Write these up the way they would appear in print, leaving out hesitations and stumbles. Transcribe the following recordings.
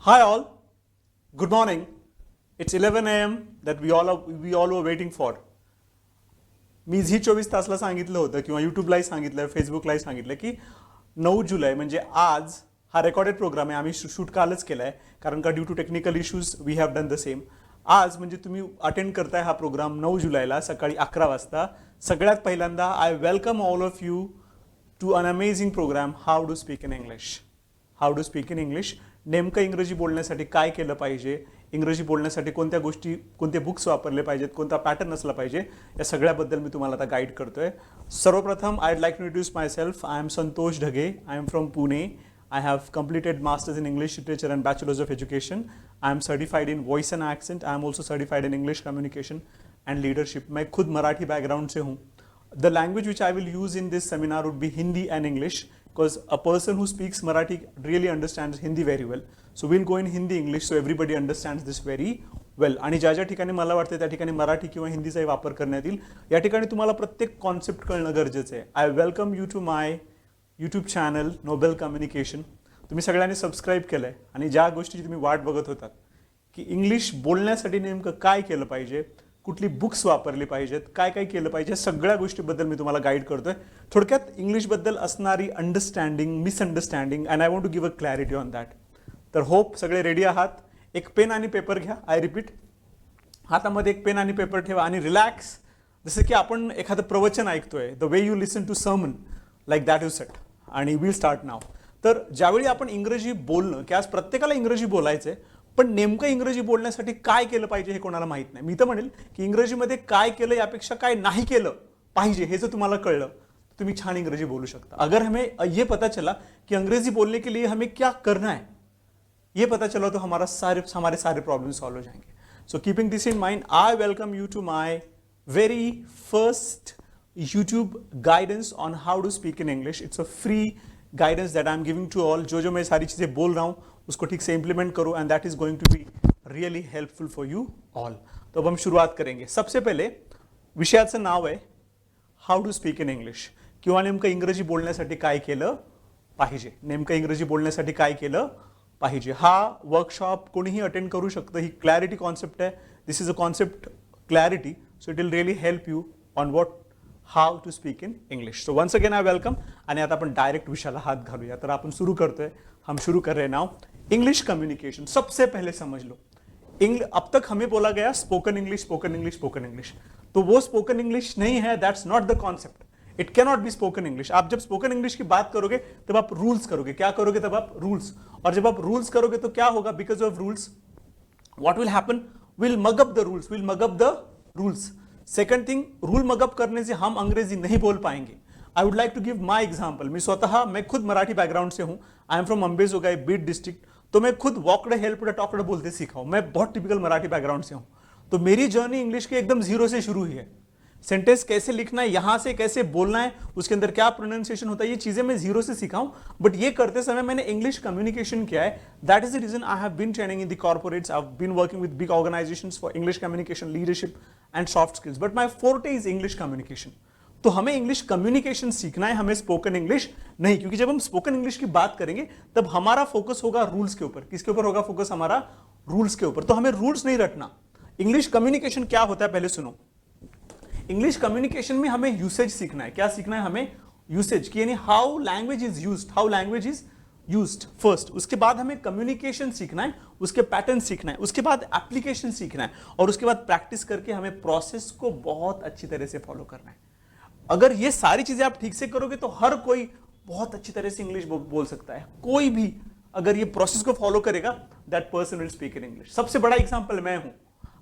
Hi all, good morning. It's 11 a.m. that we all were waiting for. मी झी 24 तासला सांगितलं होतं किंवा यूट्यूबलाही सांगितलं, फेसबुकलाही सांगितलं की 9 जुलै म्हणजे आज हा रेकॉर्डेड प्रोग्राम आहे. आम्ही शूट कालच केलाय कारण का due to technical issues we have done the same. आज म्हणजे तुम्ही अटेंड करताय हा प्रोग्राम 9 जुलैला सकाळी 11 वाजता. सगळ्यात पहिल्यांदा I welcome all of you to an amazing programme how to speak in English. How to speak in English. नेमकं इंग्रजी बोलण्यासाठी काय केलं पाहिजे, इंग्रजी बोलण्यासाठी कोणत्या गोष्टी, कोणते बुक्स वापरले पाहिजेत, कोणता पॅटर्न असला पाहिजे, या सगळ्याबद्दल मी तुम्हाला आता गाईड करतोय. सर्वप्रथम I like to introduce myself. I am Santosh Dhage. I am from Pune. I have completed Masters in English Literature and Bachelor's of Education. I am certified in Voice and Accent. I am also certified in English Communication and Leadership. मैं खुद Marathi background से हूँ. The language which I will use in this seminar would be Hindi and English because a person who speaks Marathi really understands Hindi very well. So we'll go in Hindi English so everybody understands this very well. आणि ज्या ज्या ठिकाणी मला वाटते त्या ठिकाणी मराठी किंवा हिंदीचाही वापर करण्यात येईल. या ठिकाणी तुम्हाला प्रत्येक कॉन्सेप्ट कळणं गरजेचं आहे. I welcome you to my YouTube channel Nobel communication. तुम्ही सगळ्यांनी सबस्क्राईब केलं आहे आणि ज्या गोष्टीची तुम्ही वाट बघत होतात की इंग्लिश बोलण्यासाठी नेमकं काय केलं पाहिजे, कुठली बुक्स वापरली पाहिजेत, काय काय केलं पाहिजे, सगळ्या गोष्टीबद्दल मी तुम्हाला गाईड करतोय. थोडक्यात इंग्लिशबद्दल असणारी understanding, misunderstanding and I want to give a clarity on that. तर होप सगळे रेडी आहात. एक पेन आणि पेपर घ्या. आय रिपीट, हातामध्ये एक पेन आणि पेपर ठेवा आणि रिलॅक्स. जसं की आपण एखादं प्रवचन ऐकतोय, the way you listen to sermon like that you set. आणि विल स्टार्ट नाव. तर ज्यावेळी आपण इंग्रजी बोलणं की आज प्रत्येकाला इंग्रजी बोलायचंय, पण नेमकं इंग्रजी बोलण्यासाठी काय केलं पाहिजे हे कोणाला माहित नाही. मी तर म्हणेल की इंग्रजीमध्ये काय केलं यापेक्षा काय नाही केलं पाहिजे हे जर तुम्हाला कळलं तुम्ही छान इंग्रजी बोलू शकता. अगर हमें ये पता चला कि अंग्रेजी बोलने के लिए हमें क्या करना है, ये पता चला तो हमारे सारे प्रॉब्लम सॉल्व हो जाएंगे. So keeping this in mind, I welcome you to my very first YouTube guidance on how to speak in English. It's a free guidance that I'm giving to all. जो मैं सारी चीज़ें बोल रहा हूँ उसको ठीक से implement करो and that is going to be really helpful for you all. तो अब हम शुरुआत करेंगे. सबसे पहले विषयाचं नाव आहे How to speak in English. किंवा नेमकं इंग्रजी बोलण्यासाठी काय केलं पाहिजे, नेमकं इंग्रजी बोलण्यासाठी काय केलं पाहिजे. हा वर्कशॉप कोणीही अटेंड करू शकतं. ही क्लॅरिटी कॉन्सेप्ट आहे. This is a concept clarity. So it will really help you on what how to speak in English. So once again I welcome. आणि आता आपण डायरेक्ट विषयाला हात घालूया. तर आपण शुरू करतोय. हम शुरू कर रहे हैं नाउ इंग्लिश कम्युनिकेशन. सबसे पहले समझ लो, अब तक हमें बोला गया spoken English, spoken English, spoken English. तो वो स्पोकन इंग्लिश नहीं है. That's not the concept. It cannot be spoken English. आप जब स्पोकन इंग्लिश की बात करोगे तब आप रूल्स करोगे. क्या करोगे? तब आप रूल्स. और जब आप रूल्स करोगे तो क्या होगा? Because of rules what will happen? Will mug up the rules. Will mug up the rules. Second thing, rule mug up करने से हम अंग्रेजी नहीं बोल पाएंगे. I would like to give my example. मैं खुद मराठी बैकग्राउंड से हूं. I am from Ambejogai, Beed district. तो मैं खुद वॉकड़े हेल्पड़े टॉकड़े बोलते सीखा हूं. मैं बहुत टिपिकल मराठी बैकग्राउंड से हूं. तो मेरी जर्नी इंग्लिश की एकदम जीरो से शुरू हुई है. सेंटेंस कैसे लिखना है, यहां से कैसे बोलना है, उसके अंदर क्या प्रोनाउंसिएशन होता है, ये चीजें मैं जीरो से सीखा हूं. बट ये करते समय मैंने इंग्लिश कम्युनिकेशन किया है. That is the reason I have been training in the corporates. I have been working with big organisations for English communication, leadership and soft skills. But my forte is English communication. तो हमें English communication सीखना है, हमें spoken English नहीं. क्योंकि जब हम spoken English की बात करेंगे तब हमारा फोकस होगा रूल्स के ऊपर. किसके ऊपर होगा फोकस? हमारा रूल्स के ऊपर. तो हमें रूल्स नहीं रटना. इंग्लिश कम्युनिकेशन क्या होता है पहले सुनो. इंग्लिश कम्युनिकेशन में हमें यूसेज सीखना है. क्या सीखना है? हमें यूसेज की, यानी how language is used, how language is used first. उसके बाद हमें कम्युनिकेशन सीखना है, उसके पैटर्न सीखना है, उसके बाद एप्लीकेशन सीखना है और उसके बाद प्रैक्टिस करके हमें प्रोसेस को बहुत अच्छी तरह से फॉलो करना है. अगर ये सारी चीजें आप ठीक से करोगे तो हर कोई बहुत अच्छी तरह से इंग्लिश बोल सकता है. कोई भी अगर ये प्रोसेस को फॉलो करेगा, that person will speak in English. सबसे बड़ा एग्जाम्पल मैं हूं.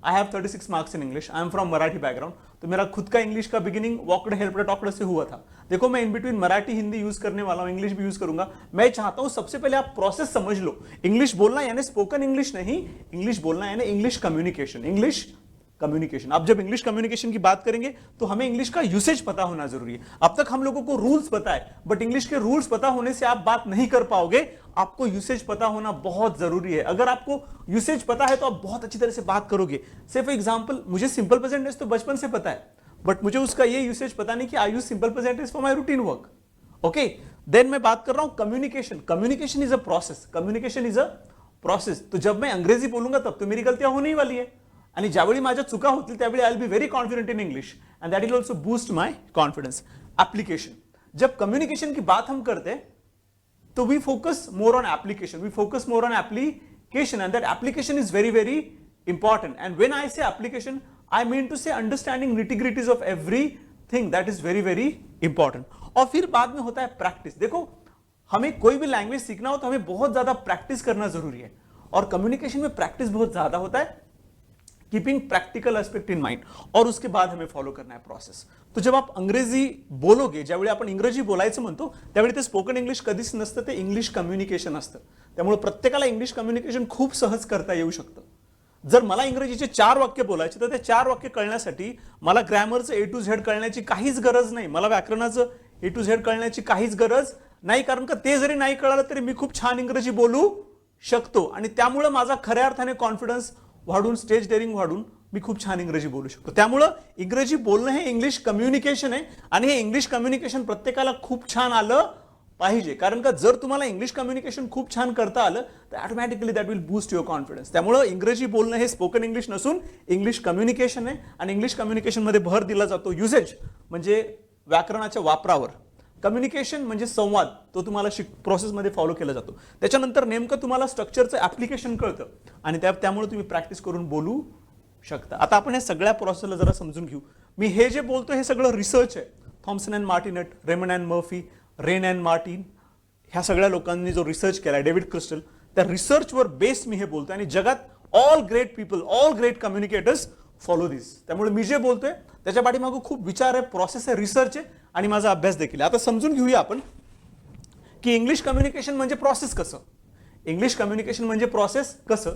I have 36 marks in English. I am from Marathi background. तो मेरा खुद का इंग्लिश का बिगिनिंग वॉकड़े हेल्पड़े टॉकड़े से हुआ था. देखो मैं in between Marathi Hindi use करने वाला हूं, इंग्लिश भी यूज करूंगा. मैं चाहता हूं सबसे पहले आप प्रोसेस समझ लो. इंग्लिश बोलना यानी स्पोकन इंग्लिश नहीं, इंग्लिश बोलना यानी इंग्लिश कम्युनिकेशन. English communication. अब जब इंग्लिश कम्युनिकेशन की बात करेंगे तो हमें इंग्लिश का यूसेज पता होना जरूरी है. अब तक हम लोगों को रूल्स पता है, बट इंग्लिश के रूल्स पता होने से आप बात नहीं कर पाओगे. आपको यूसेज पता होना बहुत जरूरी है. अगर आपको यूसेज पता है तो आप बहुत अच्छी तरह से बात करोगे. से फॉर एग्जांपल, मुझे सिंपल प्रेजेंट टेंस तो बचपन से पता है, बट मुझे उसका ये यूसेज पता नहीं कि I use simple present tense for my routine work. Okay, then मैं बात कर रहा हूं communication. Communication is a process. Communication is a process. तो जब मैं अंग्रेजी बोलूंगा तब तो मेरी गलतियां होने ही वाली है, आणि ज्यावेळी माझ्या चुका होतील त्यावेळी I will be very confident in English and that will also boost my confidence. Application, जब कम्युनिकेशन की बात हम करते हैं तो we focus more on application, we focus more on application and that application is very very important. And when I say application I mean to say understanding nitty gritties of everything, that is very very important. और फिर बाद में होता है practice. देखो, हमें कोई भी लैंग्वेज सीखना हो तो हमें बहुत ज्यादा प्रैक्टिस करना जरूरी है, और कम्युनिकेशन में प्रैक्टिस बहुत ज्यादा होता है. Keeping practical aspect in mind, और उसके बाद हमें फॉलो करना है प्रोसेस. तो जब आप अंग्रेजी बोलोगे, ज्यावेळी आपण इंग्रजी बोलायचं म्हणतो त्यावेळी ते स्पोकन इंग्लिश कधीच नसतं, ते इंग्लिश कम्युनिकेशन असतं. त्यामुळे प्रत्येकाला इंग्लिश कम्युनिकेशन खूप सहज करता येऊ शकतं. जर मला इंग्रजीचे 4 वाक्य बोलायचे तर ते 4 वाक्य कळण्यासाठी मला ग्रॅमरचं ए टू झेड कळण्याची काहीच गरज नाही, मला व्याकरणाचं ए टू झेड कळण्याची काहीच गरज नाही, कारण का ते जरी नाही कळालं तरी मी खूप छान इंग्रजी बोलू शकतो. आणि त्यामुळे माझा खऱ्या अर्थाने कॉन्फिडन्स वाढून, स्टेज डेअरिंग वाढून मी खूप छान इंग्रजी बोलू शकतो. त्यामुळे इंग्रजी बोलणं हे इंग्लिश कम्युनिकेशन आहे, आणि हे इंग्लिश कम्युनिकेशन प्रत्येकाला खूप छान आलं पाहिजे. कारण का जर तुम्हाला इंग्लिश कम्युनिकेशन खूप छान करता आलं तर automatically that will boost your confidence. त्यामुळे इंग्रजी बोलणं हे स्पोकन इंग्लिश नसून इंग्लिश कम्युनिकेशन आहे, आणि इंग्लिश कम्युनिकेशन मध्ये भर दिला जातो युसेज म्हणजे व्याकरणाच्या वापरावर. कम्युनिकेशन म्हणजे संवाद, तो तुम्हाला प्रोसेसमध्ये फॉलो केला जातो. त्याच्यानंतर नेमकं तुम्हाला स्ट्रक्चरचं ऍप्लिकेशन कळतं, आणि त्यामुळे तुम्ही प्रॅक्टिस करून बोलू शकता. आता आपण हे सगळ्या प्रोसेसला जरा समजून घेऊ. मी हे जे बोलतो हे सगळं रिसर्च आहे. Thomson and Martinet, Raymond and Murphy, Wren and Martin, ह्या सगळ्या लोकांनी जो रिसर्च केला, डेव्हिड क्रिस्टल, त्या रिसर्चवर बेस्ड मी हे बोलतो. आणि जगात all great people, all great communicators follow this. त्यामुळे मी जे बोलतोय त्याच्या पाठीमागे खूप विचार आहे, प्रोसेस आहे, रिसर्च आहे, आणि माझा अभ्यास देखील. आता समजून घेऊया आपण की इंग्लिश कम्युनिकेशन म्हणजे प्रोसेस कसं. इंग्लिश कम्युनिकेशन म्हणजे प्रोसेस कसं.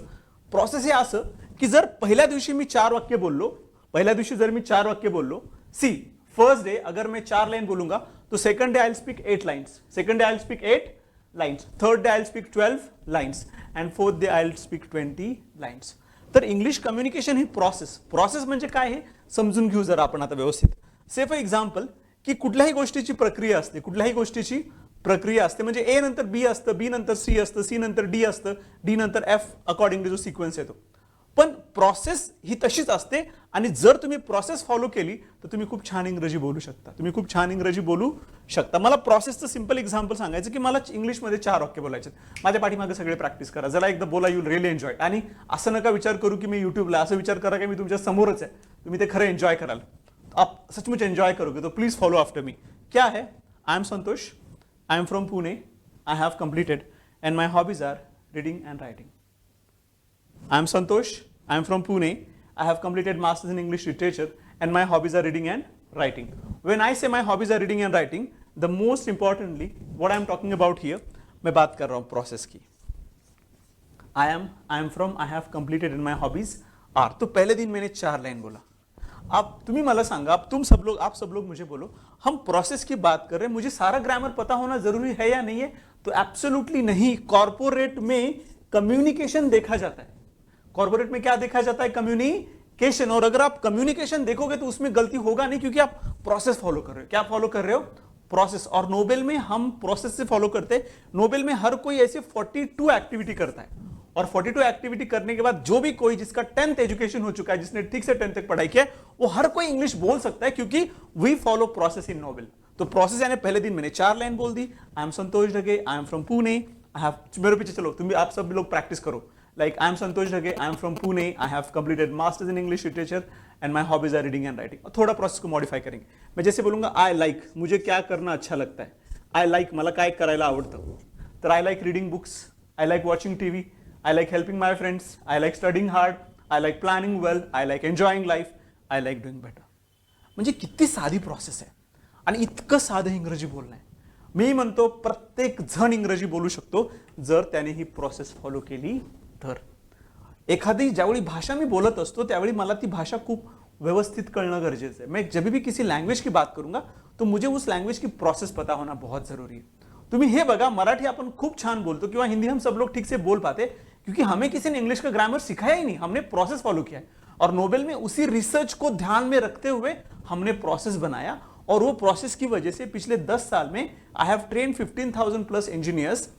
प्रोसेस हे असं की जर पहिल्या दिवशी मी 4 वाक्य बोललो, पहिल्या दिवशी जर मी 4 वाक्य बोललो, सी फर्स्ट डे अगर मैं 4 लाइन बोलूंगा तो second day I will speak 8 lines, second day I will speak 8 lines, third day I will speak 12 lines, and fourth day I will speak 20 lines. तर इंग्लिश कम्युनिकेशन ही प्रोसेस, प्रोसेस म्हणजे काय हे समजून घेऊ जरा आपण आता व्यवस्थित. से फॉर एक्झाम्पल की कुठल्याही गोष्टीची प्रक्रिया असते, कुठल्याही गोष्टीची प्रक्रिया असते, म्हणजे ए नंतर बी असतं, बी नंतर सी असतं, सी नंतर डी असतं, डी नंतर एफ, अकॉर्डिंगली जो सिक्वेन्स येतो. पण प्रोसेस ही तशीच असते, आणि जर तुम्ही प्रोसेस फॉलो केली तर तुम्ही खूप छान इंग्रजी बोलू शकता, तुम्ही खूप छान इंग्रजी बोलू शकता. मला प्रोसेसचं सिंपल एक्झाम्पल सांगायचं की मला इंग्लिशमध्ये 4 वाक्य बोलायचे, माझ्या पाठीमागे सगळे प्रॅक्टिस करा, जरा एकदा बोला, यू रिअली एन्जॉय. आणि असं नका विचार करू की मी युट्यूबला, असं विचार करा की मी तुमच्या समोरच आहे, तुम्ही ते खरं एन्जॉय कराल, आप सचमुच एंजॉय करोगे. तो प्लीज फॉलो आफ्टर मी. क्या है, I am Santosh, I am from Pune, I have completed and my hobbies are reading and writing. I am Santosh, I am from Pune, I have completed Masters in English Literature and my hobbies are reading and writing. When I say my hobbies are reading and writing, the most importantly, what I am talking about here, मैं बात कर रहा हूँ process की. I am from, I have completed and my hobbies are. तो पहले दिन मैंने 4 लाइन बोला. अब तुम्ही मला सांगा, अब आप सब लोग मुझे बोलो, हम प्रोसेस की बात कर रहे हैं, मुझे सारा ग्रामर पता होना जरूरी है या नहीं है? तो एब्सोल्युटली नहीं. कॉर्पोरेट में कम्युनिकेशन देखा जाता है, कॉर्पोरेट में क्या देखा जाता है, कम्युनिकेशन. और अगर आप कम्युनिकेशन देखोगे तो उसमें गलती होगा नहीं, क्योंकि आप प्रोसेस फॉलो कर रहे हो. क्या फॉलो कर रहे हो? प्रोसेस. और नोबेल में हम प्रोसेस से फॉलो करते हैं. नोबेल में हर कोई ऐसे 42 एक्टिविटी करता है, और 42 एक्टिविटी करने के बाद जो भी कोई जिसका 10th एजुकेशन हो चुका है, जिसने ठीक से 10th तक पढ़ाई किया है, वो हर कोई इंग्लिश बोल सकता है, क्योंकि we follow process in Nobel. तो प्रोसेस यानी पहले दिन मैंने 4 लाइन बोल दी. I am Santosh Dhage, I am from Pune, I have, मेरे पीछे चलो, तुम भी, आप सब लोग प्रैक्टिस करो. Like I am Santosh Dhage, I am from Pune, I have completed Masters in English Literature and my hobbies are reading and writing. थोड़ा प्रोसेस को मॉडिफाई करेंगे. मैं जैसे बोलूंगा I like, मुझे क्या करना अच्छा लगता है, I like मला काय करायला आवडतं, तर I like reading books, I like watching TV, I like helping my friends, I like studying hard, I like planning well, I like enjoying life, I like doing better. म्हणजे किती साधी process आहे, आणि इतकं साधं इंग्रजी बोलणं आहे. मी म्हणतो प्रत्येक जण इंग्रजी बोलू शकतो जर त्याने ही प्रोसेस फॉलो केली तर. एखादी ज्यावेळी भाषा मी बोलत असतो त्यावेळी मला ती भाषा खूप व्यवस्थित कळणं गरजेचं है. मैं जब भी किसी लैंग्वेज की बात करूंगा तो मुझे उस लैंग्वेज की प्रोसेस पता होना बहुत जरूरी है. तुम्ही हे बघा, मराठी आपण खूप छान बोलतो किंवा हिंदी हम सब लोग ठीक से बोल पाते, क्योंकि हमें किसी ने इंग्लिश का ग्रामर सिखाया ही नहीं, हमने प्रोसेस फॉलो किया है. और नोबेल में उसी रिसर्च को ध्यान में रखते हुए हमने प्रोसेस बनाया, और वो प्रोसेस की वजह से पिछले 10 साल में I have train 15,000 plus engineers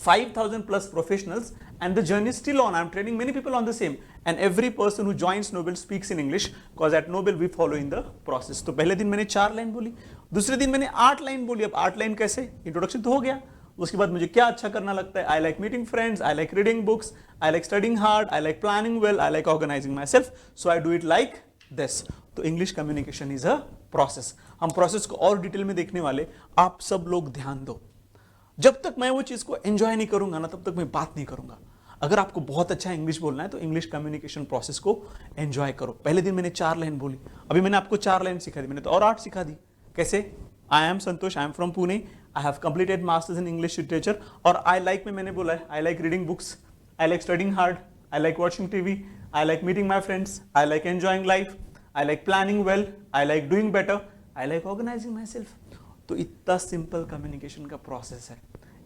5,000 plus professionals and the journey is still on. I'm training many people on the same and every person who joins Nobel speaks in English because at Nobel we follow in the process. तो पहले दिन मैंने 4 line बोली, दूसरे दिन मैंने 8 line बोली. अब 8 लाइन कैसे? इंट्रोडक्शन तो हो गया. उसके बाद मुझे क्या अच्छा करना लगता है? I like meeting friends, I like reading books, I like studying hard, I like planning well, I like organising myself, so I do it like this. तो English communication is a process. हम process को और detail में देखने वाले. आप सब लोग ध्यान दो. जब तक मैं वो चीज को एंजॉय नहीं करूंगा ना, तब तक मैं बात नहीं करूंगा. अगर आपको बहुत अच्छा इंग्लिश बोलना है तो इंग्लिश कम्युनिकेशन प्रोसेस को एंजॉय करो. पहले दिन मैंने 4 लाइन बोली, अभी मैंने आपको 4 लाइन सिखा दी, मैंने तो और 8 सिखा दी. कैसे? I am Santosh, I am from Pune, I have completed masters in English literature. और आई लाइक में मैंने बोला है I like reading books, I like studying hard, I like watching TV, I like meeting my friends, I like enjoying life, I like planning well, I like doing better, I like organising myself. तो इतना simple communication का process है,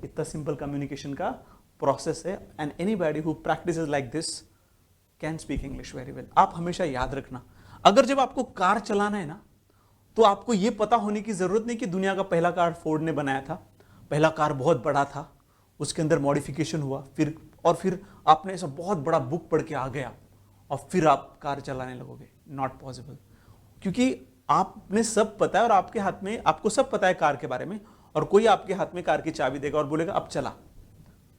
इतना simple communication का process है. And anybody who practices like this can speak English very well. आप हमेशा याद रखना, अगर जब आपको कार चलाना है ना, तो आपको यह पता होने की जरूरत नहीं कि दुनिया का पहला कार फोर्ड ने बनाया था. पहला कार बहुत बड़ा था, उसके अंदर मॉडिफिकेशन हुआ, फिर आपने ऐसा बहुत बड़ा बुक पढ़ के आ गया और फिर आप कार चलाने लगोगे. Not possible. क्योंकि आपने सब पता है और आपके हाथ में, आपको सब पता है कार के बारे में, और कोई आपके हाथ में कार की चाबी देगा और बोलेगा अब चला.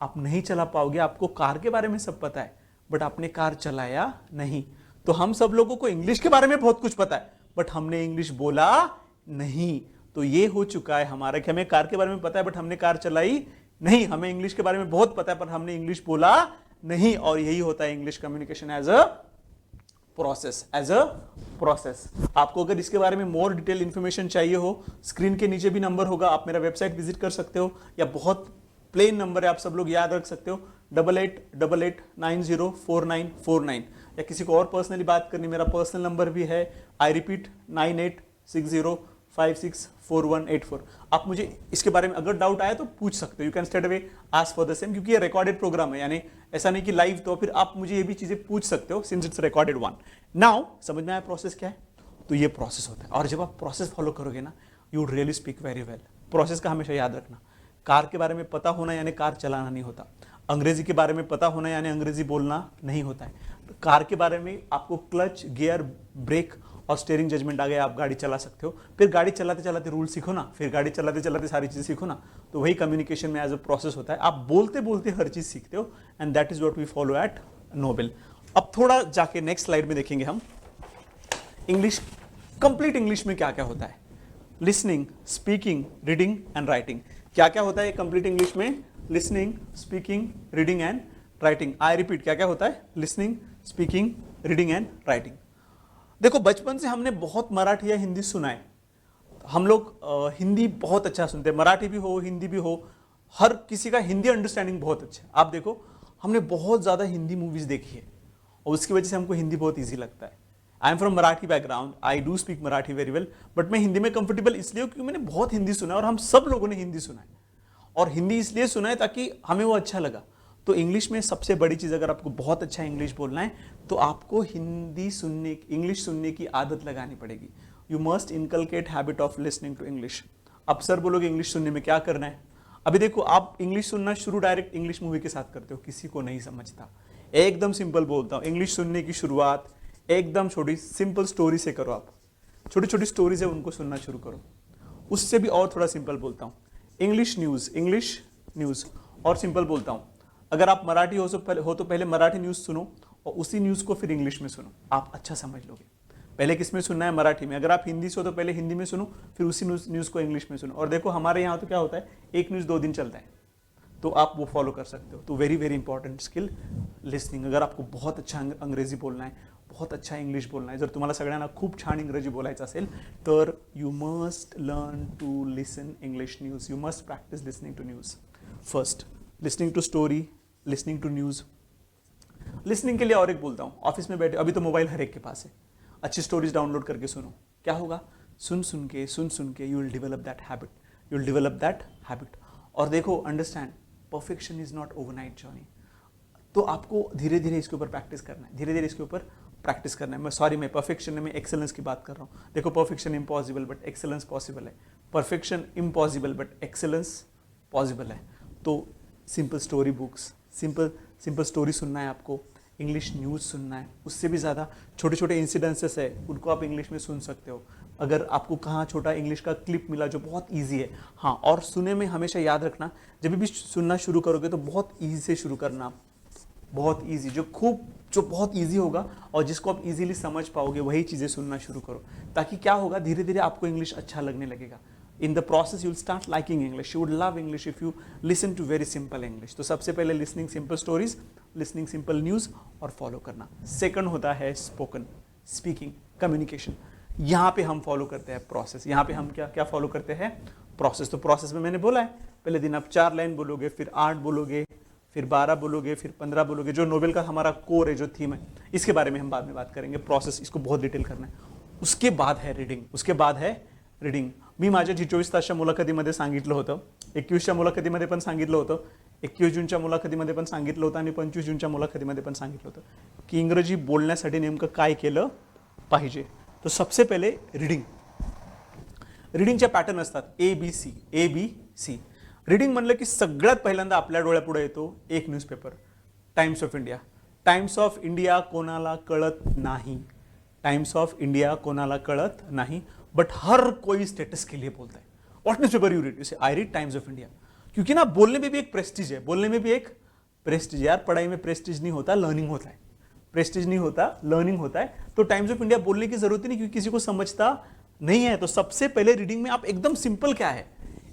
आप नहीं चला पाओगे. आपको कार के बारे में सब पता है बट आपने कार चलाया नहीं. तो हम सब लोगों को इंग्लिश के बारे में बहुत कुछ पता है बट हमने इंग्लिश बोला नहीं. तो ये हो चुका है हमारा कि हमें कार के बारे में पता है बट हमने कार चलाई नहीं. हमें इंग्लिश के बारे में बहुत पता है पर हमने इंग्लिश बोला नहीं. और यही होता है English communication as a process. आपको अगर इसके बारे में मोर डिटेल इंफॉर्मेशन चाहिए हो, स्क्रीन के नीचे भी नंबर होगा, आप मेरा वेबसाइट विजिट कर सकते हो, या बहुत प्लेन नंबर है, आप सब लोग याद रख सकते हो, 8888904949. या किसी को और पर्सनली बात करनी, मेरा पर्सनल नंबर भी है, आई रिपीट 9860564184. आप मुझे इसके बारे में अगर डाउट आया तो पूछ सकते हो. You can straight away ask for the same, क्योंकि ये रिकॉर्डेड प्रोग्राम है, यानी ऐसा नहीं कि लाइव. तो फिर आप मुझे ये भी चीजें पूछ सकते हो since it's recorded one. Now समझ में आया प्रोसेस क्या है? तो ये प्रोसेस होता है. और जब आप प्रोसेस फॉलो करोगे ना, you would really speak very well. Process का हमेशा याद रखना. कार के बारे में पता होना यानी कार चलाना नहीं होता. अंग्रेजी के बारे में पता होना यानी अंग्रेजी बोलना नहीं होता है. कार के बारे में आपको क्लच, गियर, ब्रेक और स्टीयरिंग जजमेंट आ गया, आप गाड़ी चला सकते हो. फिर गाड़ी चलाते चलाते रूल सीखो ना, फिर गाड़ी चलाते चलाते सारी चीजें सीखो ना. तो वही कम्युनिकेशन में एज अ प्रोसेस होता है. आप बोलते बोलते हर चीज सीखते हो and that is what we follow at Nobel. अब थोड़ा जाके नेक्स्ट स्लाइड में देखेंगे हम इंग्लिश, कंप्लीट इंग्लिश में क्या क्या होता है. Listening, speaking, reading and writing. क्या क्या होता है कंप्लीट इंग्लिश में? Listening, speaking, reading and writing. I repeat, क्या क्या होता है? Listening, speaking, reading and writing. देखो, बचपन से हमने बहुत मराठी या हिंदी सुना है. हम लोग हिंदी बहुत अच्छा सुनते हैं, मराठी भी हो, हिंदी भी हो, हर किसी का हिंदी अंडरस्टैंडिंग बहुत अच्छा है. आप देखो, हमने बहुत ज़्यादा हिंदी मूवीज देखी है और उसकी वजह से हमको हिंदी बहुत ईजी लगता है. I am from Marathi background, I do speak Marathi very well, but मैं हिंदी में कंफर्टेबल इसलिए क्योंकि मैंने बहुत हिंदी सुना है और हम सब लोगों ने हिंदी सुना है. और हिंदी इसलिए सुना है ताकि हमें वो अच्छा लगा. तो इंग्लिश में सबसे बड़ी चीज़, अगर आपको बहुत अच्छा इंग्लिश बोलना है तो आपको इंग्लिश सुनने की आदत लगानी पड़ेगी. You must inculcate habit of listening to English. अब सर बोलोगे इंग्लिश सुनने में क्या करना है? अभी देखो, आप इंग्लिश सुनना शुरू डायरेक्ट इंग्लिश मूवी के साथ करते हो, किसी को नहीं समझता. एकदम सिंपल बोलता हूँ, इंग्लिश सुनने की शुरुआत एकदम छोटी सिंपल स्टोरी से करो. आप छोटी छोटी स्टोरीज है उनको सुनना शुरू करो. उससे भी और थोड़ा सिंपल बोलता हूँ, इंग्लिश न्यूज़. और सिंपल बोलता हूँ, अगर आप मराठी हो तो पहले मराठी न्यूज़ सुनो और उसी न्यूज़ को फिर इंग्लिश में सुनो, आप अच्छा समझ लोगे. पहले किस में सुनना है? मराठी में. अगर आप हिंदी से हो तो पहले हिंदी में सुनो, फिर उसी न्यूज़ को इंग्लिश में सुनो. और देखो, हमारे यहाँ तो क्या होता है, एक न्यूज़ 2 दिन चलता है, तो आप वो फॉलो कर सकते हो. तो very very important skill listening. अगर आपको बहुत अच्छा अंग्रेजी बोलना है, बहुत अच्छा इंग्लिश बोलना आहे, जर तुम्हाला सगळ्यांना खूप छान इंग्रजी बोलायचं असेल तर you must learn to listen English news. You must practise listening to news first. Listening to story, listening to news. Listening के लिए और एक बोलता हूँ, ऑफिस में बैठे, अभी तो मोबाइल हर एक के पास है, अच्छी स्टोरीज डाउनलोड करके सुनो. क्या होगा? सुन सुन के you will develop that habit. और देखो, understand, perfection is not overnight journey. तो आपको धीरे धीरे इसके ऊपर प्रैक्टिस करना है, धीरे धीरे इसके ऊपर प्रैक्टिस करना है. मैं परफेक्शन में एक्सेलेंस की बात कर रहा हूँ. देखो, perfection impossible but excellence possible है. Perfection impossible but excellence possible है. तो simple story books, simple story सुनना है आपको, इंग्लिश न्यूज़ सुनना है, उससे भी ज़्यादा छोटे छोटे इंसिडेंसेस है उनको आप इंग्लिश में सुन सकते हो। अगर आपको कहाँ छोटा इंग्लिश का क्लिप मिला जो बहुत ईजी है, हाँ, और सुनने में हमेशा याद रखना, जब भी सुनना शुरू करोगे तो बहुत ईजी से शुरू करना, बहुत ईजी, जो बहुत ईजी होगा और जिसको आप इजीली समझ पाओगे वही चीज़ें सुनना शुरू करो, ताकि क्या होगा, धीरे धीरे आपको इंग्लिश अच्छा लगने लगेगा। In the process you will start liking English, you would love English if you listen to very simple English. तो सबसे पहले listening simple stories, listening simple news और फॉलो करना। सेकंड होता है स्पोकन, स्पीकिंग, कम्युनिकेशन। यहाँ पे हम फॉलो करते हैं प्रोसेस, यहाँ पे हम क्या क्या फॉलो करते हैं, प्रोसेस। तो प्रोसेस में मैंने बोला है, पहले दिन आप 4 लाइन बोलोगे, फिर 8 बोलोगे, फिर 12 बोलोगे, फिर 15 बोलोगे। जो नोबेल का हमारा कोर है, जो थीम है, इसके बारे में हम बाद में बात करेंगे। प्रोसेस, इसको बहुत डिटेल करना है। उसके बाद है रीडिंग, उसके बाद है रीडिंग। मी माझ्या G24 तासच्या मुलाखतीमध्ये सांगितलं होतं, 21च्या मुलाखतीमध्ये पण सांगितलं होतं, 21 जूनच्या मुलाखतीमध्ये पण सांगितलं होतं आणि 25 जूनच्या मुलाखतीमध्ये पण सांगितलं होतं की इंग्रजी बोलण्यासाठी नेमकं काय केलं पाहिजे। तो सबसे पहले रीडिंग, रीडिंगचे पॅटर्न असतात ABC। रीडिंग म्हणलं की सगळ्यात पहिल्यांदा आपल्या डोळ्यापुढे येतो एक newspaper, times of India. Times of India कोणाला कळत नाही, टाइम्स ऑफ इंडिया कोणाला कळत नहीं, बट हर कोई स्टेटस के लिए बोलता है। What newspaper you read? You say I read Times of India. क्योंकि ना बोलने में भी एक प्रेस्टीज है, बोलने में भी एक प्रेस्टीज है। यार पढ़ाई में प्रेस्टीज नहीं होता, लर्निंग होता है। प्रेस्टीज नहीं होता, लर्निंग होता है। तो टाइम्स ऑफ इंडिया बोलने की जरूरत ही नहीं, क्योंकि किसी को समझता नहीं है। तो सबसे पहले रीडिंग में आप एकदम सिंपल, क्या है,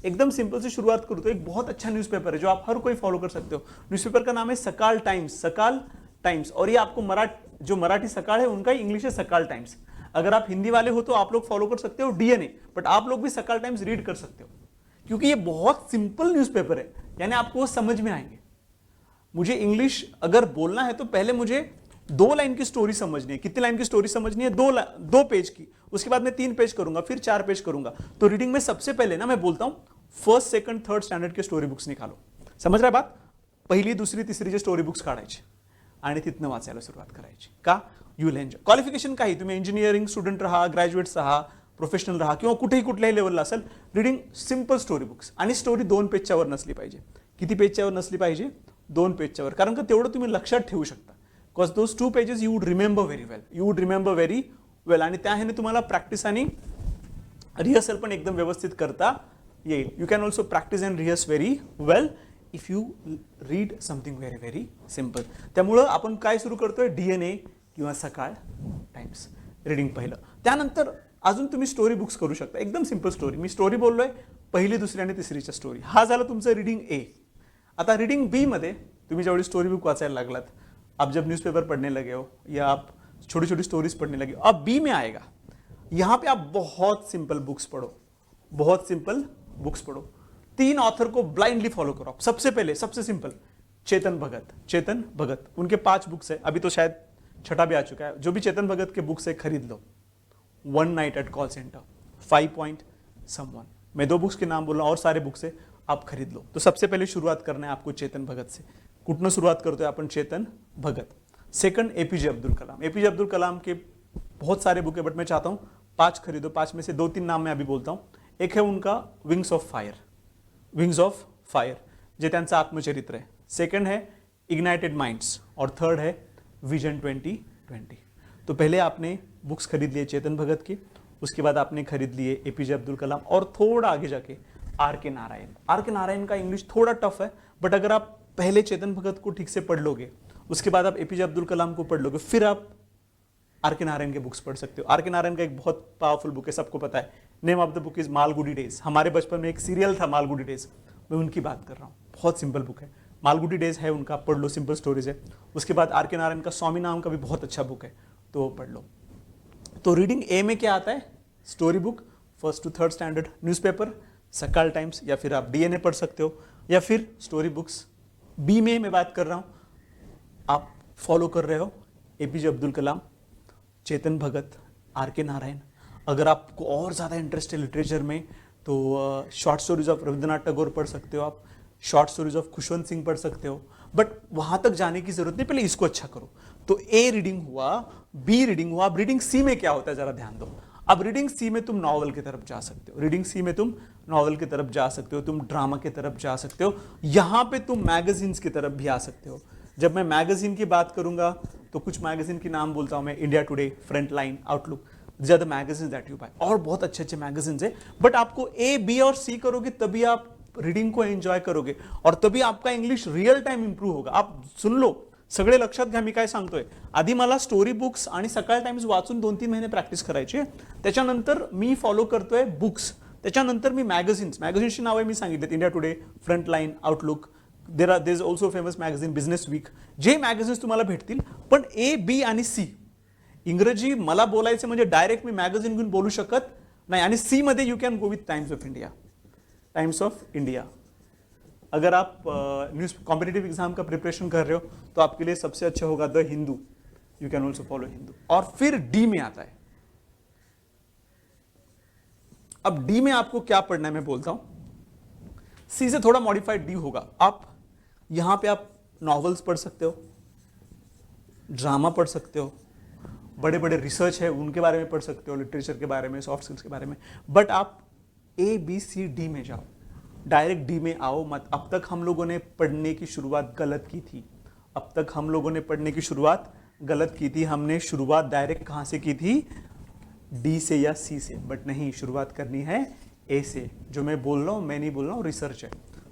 एकदम सिंपल से शुरुआत करो। तो एक बहुत अच्छा न्यूज़पेपर है जो आप हर कोई फॉलो कर सकते हो। न्यूज़पेपर का नाम है सकाळ टाइम्स, सकाळ टाइम्स। और ये आपको जो मराठी सकाळ है उनका ही इंग्लिश है सकाळ टाइम्स। अगर आप हिंदी वाले हो तो आप लोग फॉलो कर सकते हो DNA, बट आप लोग भी सकाळ टाइम्स रीड कर सकते हो, क्योंकि ये बहुत सिंपल न्यूज़पेपर है, यानी आपको वो समझ में आएंगे। मुझे इंग्लिश अगर बोलना है तो पहले मुझे 2 लाइन की स्टोरी समझनी है। कितनी लाइन की स्टोरी समझनी है? 2 पेज की। उसके बाद मैं 3 पेज करूंगा, फिर 4 पेज करूंगा। तो रीडिंग में सबसे पहले ना मैं बोलता हूं फर्स्ट, सेकंड, थर्ड स्टँडर्ड के स्टोरी बुक्स निकालो। समझ रहा है बात? पहिली, दुसरी, तिसरीचे स्टोरी बुक्स काढायचे आणि तिथनं वाचायला सुरुवात करायची। का? You will enjoy. क्वालिफिकेशन काही, तुम्ही इंजिनिअरिंग स्टुडंट राहा, ग्रॅज्युएट्स राहा, प्रोफेशनल राहा, किंवा कुठल्याही लेवलला असेल, रीडिंग सिंपल स्टोरी बुक्स। आणि स्टोरी 2 पेजच्या वर नसली पाहिजे। किती पेजच्या वर नसली पाहिजे? 2 पेजच्या वर। कारण का तेवढं तुम्ही लक्षात ठेवू शकता, because those 2 pages you would remember very well, you would remember very well. आणि त्या ह्याने तुम्हाला प्रॅक्टिस आणि रिहर्सल पण एकदम व्यवस्थित करता येईल। You can also practice and rehearse very well if you read something very very simple. त्यामुळं आपण काय सुरू करतोय? DNA किंवा सकाळ टाइम्स, रीडिंग पहिलं। त्यानंतर अजून तुम्ही स्टोरी बुक्स करू शकता, एकदम सिंपल स्टोरी। मी स्टोरी बोललोय, पहिली, दुसरी आणि तिसरीच्या स्टोरी। हा झाला तुमचं रीडिंग A। आता रीडिंग B मध्ये तुम्ही जेवढी स्टोरी बुक वाचायला लागलात, आप जब न्यूज़पेपर पढ़ने लगे हो या आप छोटी छोटी स्टोरीज पढ़ने लगे हो, अब B में आएगा। यहाँ पे आप बहुत सिंपल बुक्स पढ़ो, बहुत सिंपल बुक्स पढ़ो। 3 ऑथर को ब्लाइंडली फॉलो करो। सबसे पहले, सबसे सिंपल, चेतन भगत, उनके 5 बुक्स है। अभी तो शायद 6ठा भी आ चुका है। जो भी चेतन भगत के बुक्स है खरीद लो। 1 night at call centre, 5 point someone, मैं 2 बुक्स के नाम बोल रहा हूँ, और सारे बुक्स है, आप खरीद लो। तो सबसे पहले शुरुआत करना है आपको चेतन भगत से। कुठनं सुरुवात करतोय आपण? Chetan Bhagat. Second, APJ Abdul Kalam. APJ Abdul Kalam के बहुत सारे बुक है, बट मैं चाहता हूँ 5 खरीदो। 5 में से 2-3 नाम मैं अभी बोलता हूँ। एक है उनका विंग्स ऑफ फायर, जे त्यांचं आत्मचरित्र है। सेकंड है इग्नाइटेड माइंड्स, और थर्ड है विजन 2020। तो पहले आपने बुक्स खरीद लिए चेतन भगत की, उसके बाद आपने खरीद लिए APJ अब्दुल कलाम, और थोड़ा आगे जाके RK नारायण का इंग्लिश थोड़ा टफ है, बट अगर आप पहले चेतन भगत को ठीक से पढ़ लोगे, उसके बाद आप APJ अब्दुल कलाम को पढ़ लोगे, फिर आप RK नारायण के बुक्स पढ़ सकते हो। RK नारायण का एक बहुत पावरफुल बुक है, सबको पता है। Name of the book is Malgudi days. हमारे बचपन में एक सीरियल था मालगुडी डेज, मैं उनकी बात कर रहा हूँ। बहुत सिंपल बुक है, मालगुडी डेज है उनका, पढ़ लो, सिंपल स्टोरीज है। उसके बाद RK नारायण का स्वामी नाम का भी बहुत अच्छा बुक है, तो वो पढ़ लो। तो रीडिंग A में क्या आता है? Story book, 1st to 3rd standard, newspaper, सकाळ टाइम्स, या फिर आप DNA पढ़ सकते हो, या फिर स्टोरी बुक्स। B में मैं बात कर रहा हूँ, आप फॉलो कर रहे हो APJ अब्दुल कलाम, चेतन भगत, RK नारायण। अगर आपको और ज़्यादा इंटरेस्ट है लिटरेचर में, तो short stories of Rabindranath Tagore पढ़ सकते हो आप, short stories of Khushwant Singh पढ़ सकते हो, बट वहाँ तक जाने की जरूरत नहीं, पहले इसको अच्छा करो। तो A रीडिंग हुआ, B रीडिंग हुआ। अब रीडिंग C में क्या होता है, जरा ध्यान दो। अब रीडिंग सी में तुम नॉवल की तरफ जा सकते हो, रीडिंग सी में तुम नॉवल की तरफ जा सकते हो, तुम ड्रामा की तरफ जा सकते हो, यहां पे तुम मैगजीन्स की तरफ भी आ सकते हो। जब मैं मैगजीन की बात करूंगा तो कुछ मैगजीन के नाम बोलता हूं मैं, India Today, Frontline, outlook, these are the magazines that you buy। और बहुत अच्छे अच्छे मैगजीन्स है, बट आपको ए बी और सी करोगे तभी आप रीडिंग को एंजॉय करोगे और तभी आपका इंग्लिश रिअल टाइम इंप्रूव्ह होगा। आप सुन लो, सगळे लक्षात घ्या मी काय सांगतोय। आधी मला स्टोरी बुक्स आणि सकाळ टाइम्स वाचून 2-3 महिने प्रॅक्टिस करायची आहे, त्याच्यानंतर मी फॉलो करतोय बुक्स, त्याच्यानंतर मी मॅगझिन्सची नावे मी सांगितलेत, India Today, Frontline, Outlook, there is also famous magazine Business Week, जे मॅगझिन्स तुम्हाला भेटतील। पण ए बी आणि सी, इंग्रजी मला बोलायचं म्हणजे डायरेक्ट मी मॅगझिन घेऊन बोलू शकत नाही, आणि सी मध्ये you can go with times of India. Times of India, अगर आप न्यूज कॉम्पिटिटिव एग्जाम का प्रिपरेशन कर रहे हो तो आपके लिए सबसे अच्छा होगा the Hindu, you can also follow Hindu. और फिर डी में आता है, अब डी में आपको क्या पढ़ना है मैं बोलता हूं, सी से थोड़ा मॉडिफाइड डी होगा। आप यहां पे आप नॉवेल्स पढ़ सकते हो, ड्रामा पढ़ सकते हो, बड़े बड़े रिसर्च है उनके बारे में पढ़ सकते हो, लिटरेचर के बारे में, सॉफ्ट स्किल्स के बारे में, बट आप ए बी सी डी में जाओ, डायरेक्ट डी में आओ मत। अब तक हम लोगों ने पढ़ने की शुरुआत गलत की थी, अब तक हम लोगों ने पढ़ने की शुरुआत गलत की थी। हमने शुरुआत डायरेक्ट कहां से की थी, डी से या सी से, बट नहीं, शुरुआत करनी है ए से। जो मैं बोल रहा हूं मैं नहीं बोल रहा हूं, रिसर्च है,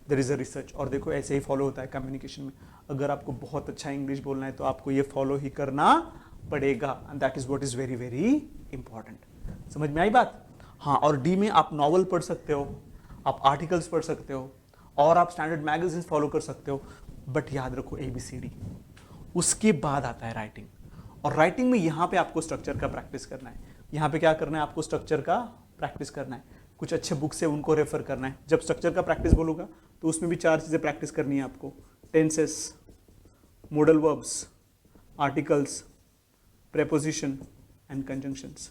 देयर इज अ रिसर्च। और देखो ऐसे ही फॉलो होता है कम्युनिकेशन में, अगर आपको बहुत अच्छा इंग्लिश बोलना है तो आपको ये फॉलो ही करना पड़ेगा, and that is what is very very important. समझ में आई बात? हाँ, और डी में आप नॉवल पढ़ सकते हो, आप आर्टिकल्स पढ़ सकते हो, और आप स्टैंडर्ड मैगजीन्स फॉलो कर सकते हो, बट याद रखो ए बी सी डी। उसके बाद आता है राइटिंग, और राइटिंग में यहां पे आपको स्ट्रक्चर का प्रैक्टिस करना है। यहां पे क्या करना है, आपको स्ट्रक्चर का प्रैक्टिस करना है, कुछ अच्छे बुक से उनको रेफर करना है। जब स्ट्रक्चर का प्रैक्टिस बोलूंगा तो उसमें भी 4 चीजें प्रैक्टिस करनी है आपको, tenses, modal verbs, articles, preposition and conjunctions.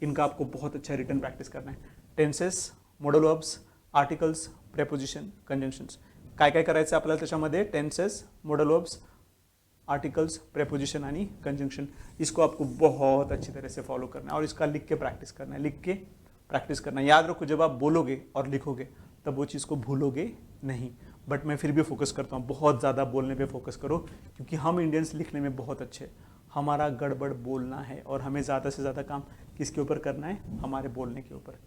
इनका आपको बहुत अच्छा रिटर्न प्रैक्टिस करना है। Tenses, modal verbs, articles, preposition, conjunctions, काय काय करायचं आपल्याला त्याच्यामध्ये, tenses, modal verbs, articles, preposition आणि कंजंक्शन, इसको आपको बहुत अच्छी तरह से फॉलो करना है और इसका लिख के प्रैक्टिस करना है, लिख के प्रैक्टिस करना है। याद रखो, जब आप बोलोगे और लिखोगे तब वो चीज़ को भूलोगे नहीं, बट मैं फिर भी फोकस करता हूँ, बहुत ज़्यादा बोलने पे फोकस करो, क्योंकि हम इंडियंस लिखने में बहुत अच्छे, हमारा गड़बड़ बोलना है, और हमें ज़्यादा से ज़्यादा काम किसके ऊपर करना है, हमारे बोलने के ऊपर।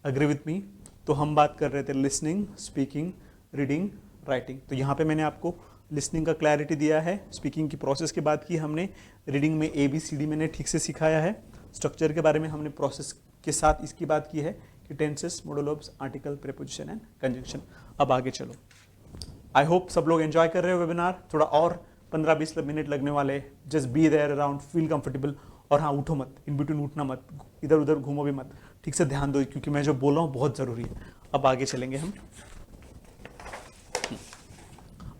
Agree with me? तो हम बात कर रहे थे लिसनिंग, स्पीकिंग, रीडिंग, राइटिंग। तो यहाँ पे मैंने आपको लिसनिंग का क्लैरिटी दिया है, स्पीकिंग की प्रोसेस की बात की हमने, रीडिंग में ए बी सी डी मैंने ठीक से सिखाया है, स्ट्रक्चर के बारे में हमने प्रोसेस के साथ इसकी बात की है कि tenses, modal verbs, article, preposition and conjunction. अब आगे चलो, आई होप सब लोग एंजॉय कर रहे हो वेबिनार, थोड़ा और 15-20 मिनट लगने वाले, just be there around, feel comfortable, और हाँ उठो मत, इन बिटवीन उठना मत, इधर उधर घूमो भी मत, ठीक से ध्यान दो, क्योंकि मैं जो बोल रहा हूँ बहुत जरूरी है। अब आगे चलेंगे हम।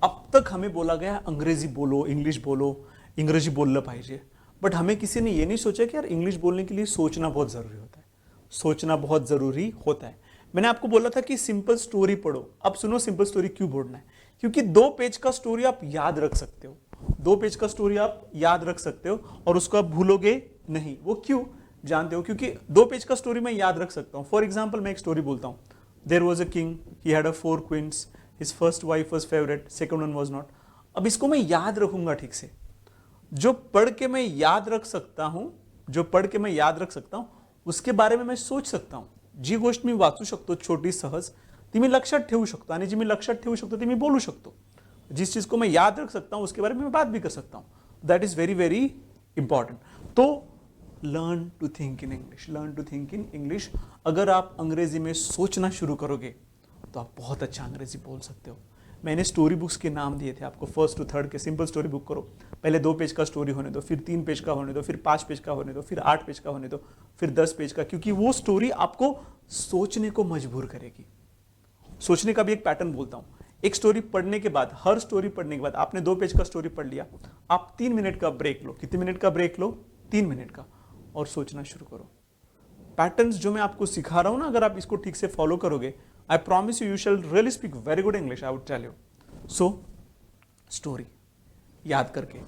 अब तक हमें बोला गया अंग्रेजी बोलो, इंग्लिश बोलो, इंग्रजी बोललं पाहिजे, बट हमें किसी ने ये नहीं सोचा कि यार इंग्लिश बोलने के लिए सोचना बहुत जरूरी होता है, सोचना बहुत जरूरी होता है। मैंने आपको बोला था कि सिंपल स्टोरी पढ़ो, अब सुनो सिंपल स्टोरी क्यों बोलना है, क्योंकि 2 पेज का स्टोरी आप याद रख सकते हो, 2 पेज का स्टोरी आप याद रख सकते हो और उसको आप भूलोगे नहीं। वो क्यों जानते हो? क्योंकि 2 पेज का स्टोरी मैं याद रख सकता हूँ। फॉर एग्जाम्पल मैं एक स्टोरी बोलता हूँ, there was a king, he had 4 queens, his first wife was favourite, second one was not. अब इसको मैं याद रखूंगा ठीक से, जो पढ़ के मैं याद रख सकता हूं, जो पढ़ के मैं याद रख सकता हूं उसके बारे में मैं सोच सकता हूं। जी गोष्ट मी वाचू शकतो छोटी सहज, ती मी लक्षात ठेवू शकतो, आणि जी मी लक्षात ठेवू शकतो ती मी बोलू शकतो। जिस चीज को मैं याद रख सकता हूं उसके बारे में मैं बात भी कर सकता हूं। That is very very important. तो learn to think in English, learn to think in English. अगर आप अंग्रेजी में सोचना शुरू करोगे तो आप बहुत अच्छा अंग्रेजी बोल सकते हो। मैंने स्टोरी बुक्स के नाम दिए थे आपको, 1st to 3rd के। सिंपल स्टोरी बुक करो, पहले 2 पेज का स्टोरी होने दो, फिर 3 पेज का होने दो, फिर 5 पेज का होने दो, फिर 8 पेज का होने दो, फिर 10 पेज का, क्योंकि वो स्टोरी आपको सोचने को मजबूर करेगी। सोचने का भी एक पैटर्न बोलता हूं। एक स्टोरी पढ़ने के बाद, हर स्टोरी पढ़ने के बाद आपने 2 पेज का स्टोरी पढ़ लिया, आप 3 मिनट का ब्रेक लो। कितने मिनट का ब्रेक लो? 3 मिनट का, और सोचना शुरू करो। पैटर्न्स जो मैं आपको सिखा रहा हूं ना, अगर आप इसको ठीक से फॉलो करोगे, I promise you, you shall really speak very good English, I would tell you. So, story याद करके।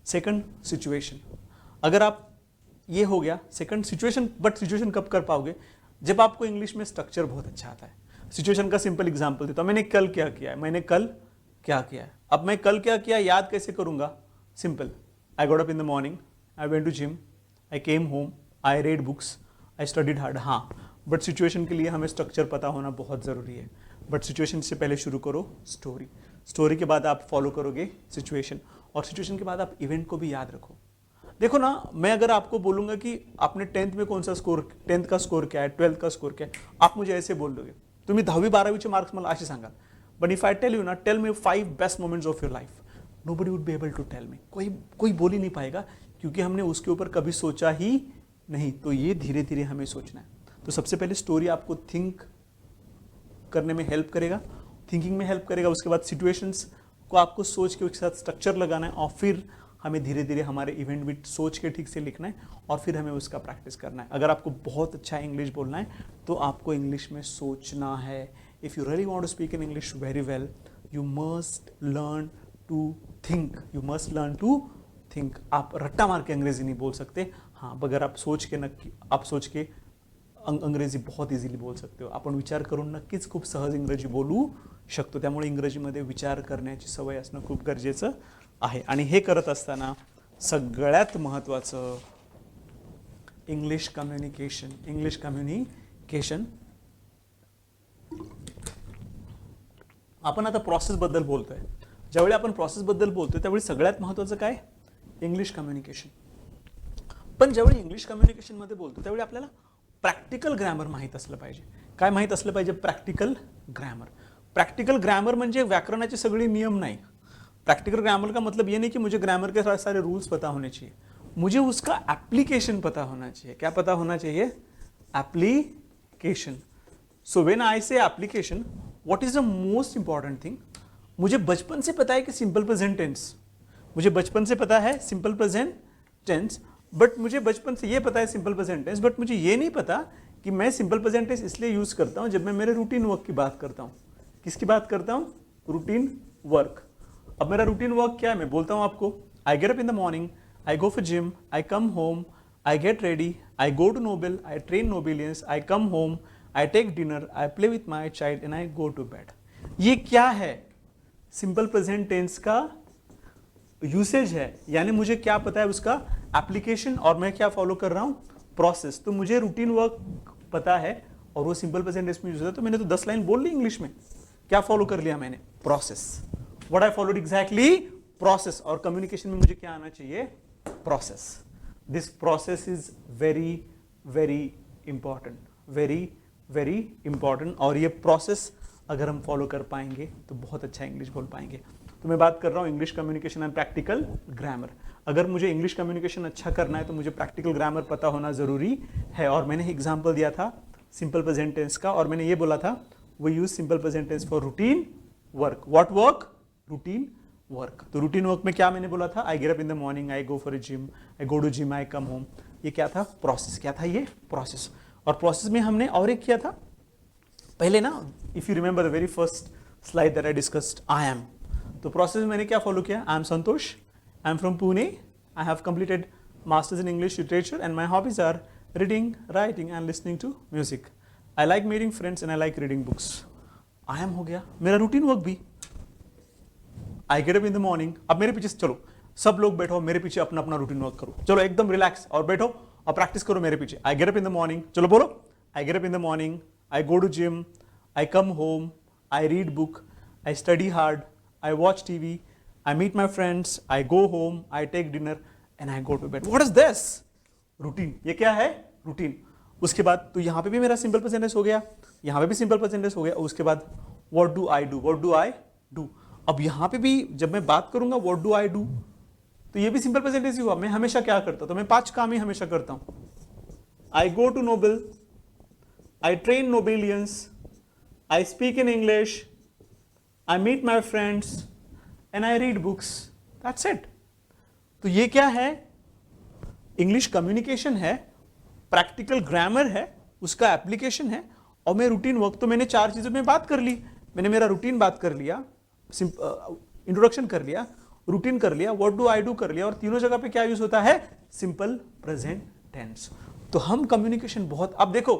Second, situation. अगर आप ये हो गया सेकंड सिचुएशन। बट सिचुएशन कब कर पाओगे? जब आपको इंग्लिश में स्ट्रक्चर बहुत अच्छा आता है। सिचुएशन का सिंपल एग्जांपल देता हूं, मैंने कल क्या किया है, मैंने कल क्या किया है। अब मैं कल क्या किया याद कैसे करूंगा? Simple, I got up in the morning, I went to gym, I came home, I read books, I studied hard. हाँ, बट सिचुएशन के लिए हमें स्ट्रक्चर पता होना बहुत ज़रूरी है। बट सिचुएशन से पहले शुरू करो स्टोरी, स्टोरी के बाद आप फॉलो करोगे सिचुएशन, और सिचुएशन के बाद आप इवेंट को भी याद रखो। देखो ना, मैं अगर आपको बोलूंगा कि आपने 10th में कौन सा स्कोर, 10th का स्कोर क्या है, 12th का स्कोर क्या है, आप मुझे ऐसे बोल दोगे, तुम्ही 10वी 12वीचे मार्क्स मला असे सांगाल। But if I tell you ना, tell me 5 best moments of your life, nobody would be able to tell me. कोई बोल ही नहीं पाएगा, क्योंकि हमने उसके ऊपर कभी सोचा ही नहीं। तो ये धीरे धीरे हमें सोचना है। तो सबसे पहले स्टोरी आपको थिंक करने में हेल्प करेगा, थिंकिंग में हेल्प करेगा। उसके बाद सिचुएशंस को आपको सोच के उसके साथ स्ट्रक्चर लगाना है, और फिर हमें धीरे धीरे हमारे इवेंट भी सोच के ठीक से लिखना है, और फिर हमें उसका प्रैक्टिस करना है। अगर आपको बहुत अच्छा इंग्लिश बोलना है तो आपको इंग्लिश में सोचना है। If you really want to speak in English very well, you must learn to think, you must learn to think. आप रट्टा मार के अंग्रेजी नहीं बोल सकते। हाँ, अगर आप सोच के अंग्रेजी बहुत इझिली बोल सकते हो। आपण विचार करून नक्कीच खूप सहज इंग्रजी बोलू शकतो। त्यामुळे इंग्रजीमध्ये विचार करण्याची सवय असणं खूप गरजेचं आहे। आणि हे करत असताना सगळ्यात महत्त्वाचं इंग्लिश कम्युनिकेशन। आपण आता प्रोसेस बद्दल बोलतोय। ज्यावेळी आपण प्रोसेस बद्दल बोलतोय त्यावेळी सगळ्यात महत्त्वाचं काय? English communication. पण ज्यावेळी इंग्लिश कम्युनिकेशन मध्ये बोलतो त्यावेळी आपल्याला प्रॅक्टिकल ग्रामर माहीत असलं पाहिजे। काय माहीत असलं पाहिजे? Practical grammar. प्रैक्टिकल ग्रामर म्हणजे व्याकरणाचे सगळे नियम नहीं। प्रैक्टिकल ग्रामर का मतलब ये नहीं कि मुझे ग्रामर के सारे रूल्स पता होने चाहिए, मुझे उसका एप्लीकेशन पता होना चाहिए। क्या पता होना चाहिए? Application. So when I say application, what is the most important thing? मुझे बचपन से पता है कि सिंपल प्रेजेंट टेंस, मुझे बचपन से पता है सिंपल प्रेजेंट टेंस, बट मुझे बचपन से ये पता है सिंपल प्रेजेंट टेंस, बट मुझे ये नहीं पता कि मैं सिंपल प्रेजेंट टेंस इसलिए यूज करता हूं जब मैं मेरे रूटीन वर्क की बात करता हूं। किसकी बात करता हूं? Routine work. अब मेरा रूटीन वर्क क्या है? मैं बोलता हूं आपको, I get up in the morning, I go for gym, I come home, I get ready, I go to Nobel, I train Nobelians, I come home, I take dinner, I play with my child and I go to bed. ये क्या है? Simple present tense का usage है, यानी मुझे क्या पता है उसका एप्लीकेशन, और मैं क्या फॉलो कर रहा हूं? प्रोसेस। तो मुझे रूटीन वर्क पता है और वो सिंपल प्रेजेंट टेंस में यूज होता है, तो मैंने तो 10 लाइन बोल ली इंग्लिश में। क्या फॉलो कर लिया मैंने? Process. What I followed exactly? Process. और कम्युनिकेशन में मुझे क्या आना चाहिए? Process. This process is very very important, very very important. और ये प्रोसेस अगर हम फॉलो कर पाएंगे तो बहुत अच्छा इंग्लिश बोल पाएंगे। तो मैं बात कर रहा हूँ English communication and practical grammar. अगर मुझे इंग्लिश कम्युनिकेशन अच्छा करना है तो मुझे प्रैक्टिकल ग्रामर पता होना जरूरी है। और मैंने एग्जाम्पल दिया था सिंपल प्रेजेंट टेंस का, और मैंने ये बोला था we use simple present tense for routine work. What work? Routine work. तो रूटीन वर्क में क्या मैंने बोला था? I get up in the morning, I go for a gym, I go to gym, I come home. ये क्या था? Process. क्या था ये? प्रोसेस। और प्रोसेस में हमने और एक किया था पहले ना, if you remember the very first slide that I discussed, I am. तो प्रोसेस में मैंने क्या फॉलो किया? I am Santosh, I am from Pune, I have completed masters in English literature and my hobbies are reading, writing and listening to music. I like meeting friends and I like reading books. I am हो गया मेरा routine work भी। I get up in the morning. अब मेरे पीछे चलो सब लोग बैठो, मेरे पीछे अपना अपना रूटीन वर्क करो। चलो एकदम रिलैक्स और बैठो और प्रैक्टिस करो मेरे पीछे। I get up in the morning, चलो बोलो। I get up in the morning, I go to gym, I come home, I read book, I study hard, I watch TV, I meet my friends, I go home, I take dinner and I go to bed. What is this? Routine. ये क्या है? Routine. उसके बाद तो यहां पे भी मेरा सिंपल प्रेजेंट टेंस हो गया, यहां पे भी सिंपल प्रेजेंट टेंस हो गया। उसके बाद what do I do, what do I do. अब यहां पे भी जब मैं बात करूंगा व्हाट डू आई डू, तो ये भी सिंपल प्रेजेंट टेंस ही हुआ। मैं हमेशा क्या करता हूं? तो मैं 5 काम ही हमेशा करता हूं। I go to Nobel, I train Nobelians, I speak in English, I meet my friends and I read books. That's it. तो ये क्या है? इंग्लिश कम्युनिकेशन है, प्रैक्टिकल ग्रामर है, उसका एप्लीकेशन है, और मैं रूटीन वर्क। तो मैंने 4 चीजों में बात कर ली। मैंने मेरा रूटीन बात कर लिया, इंट्रोडक्शन कर लिया, रूटीन कर लिया, व्हाट डू आई डू कर लिया, और तीनों जगह पे क्या यूज होता है? Simple present tense. तो हम कम्युनिकेशन बहुत, अब देखो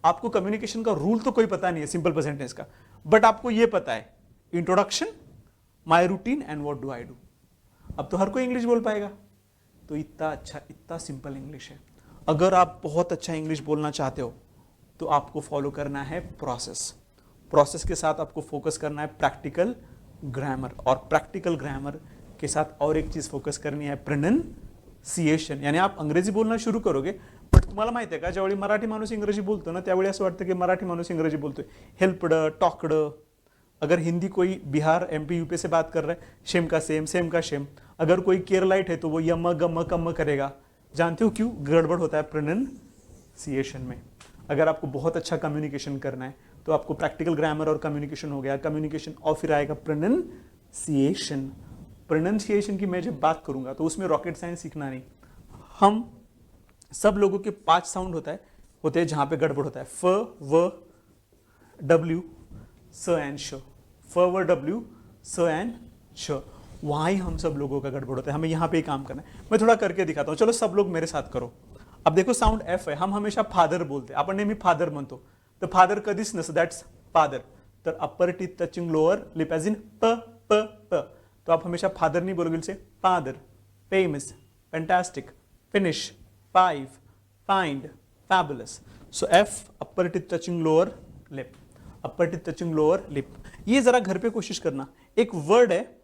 आपको कम्युनिकेशन का रूल तो कोई पता नहीं है सिंपल प्रेजेंट टेंस का, बट आपको ये पता है introduction, my routine and what do I do. अब तो हर कोई इंग्लिश बोल पाएगा, तो इतना अच्छा, इतना सिंपल इंग्लिश है। अगर आप बहुत अच्छा इंग्लिश बोलना चाहते हो तो आपको फॉलो करना है प्रोसेस। प्रोसेस के साथ आपको फोकस करना है प्रैक्टिकल ग्रामर, और प्रैक्टिकल ग्रामर के साथ और एक चीज फोकस करनी है प्रोनंसिएशन। यानी आप अंग्रेजी बोलना शुरू करोगे, बट तुम्हाला माहिती आहे का, ज्यावेळी मराठी माणूस इंग्रजी बोलतो ना त्यावेळी असं वाटतं की मराठी माणूस इंग्रजी बोलतोय, हेल्पड टॉकड। अगर हिंदी कोई बिहार एमपी यूपी से बात कर रहा है, शेम का सेम, सेम का शेम। अगर कोई केरलाइट है तो वो यम गम कम करेगा। जानते हो क्यों? गड़बड़ होता है प्रोनंसिएशन में। अगर आपको बहुत अच्छा कम्युनिकेशन करना है तो आपको प्रैक्टिकल ग्रामर और कम्युनिकेशन हो गया, कम्युनिकेशन, और फिर आएगा प्रोनंसिएशन। प्रोनंसिएशन की मैं जब बात करूंगा तो उसमें रॉकेट साइंस सीखना नहीं। हम सब लोगों के 5 साउंड होते हैं जहां पे गड़बड़ होता है, फ व डब्ल्यू स एंड श, फ व डब्ल्यू स एंड श, वहां ही हम सब लोगों का गड़बड़ होता है। हमें यहाँ पे ही काम करना है। मैं थोड़ा करके दिखाता हूँ, चलो सब लोग मेरे साथ करो। अब देखो साउंड एफ है, हम हमेशा फादर बोलते, आपण नेहमी फादर म्हणतो, तर फादर कधीच नसतं, दॅट्स फादर। तर upper teeth touching lower lip edge in प प प, तो आप हमेशा फादर नहीं बोलोगे, say father, famous, fantastic, finish, five, find, fabulous. So F upper teeth touching lower lip, upper teeth touching lower lip. ये जरा घर पे कोशिश करना। एक वर्ड है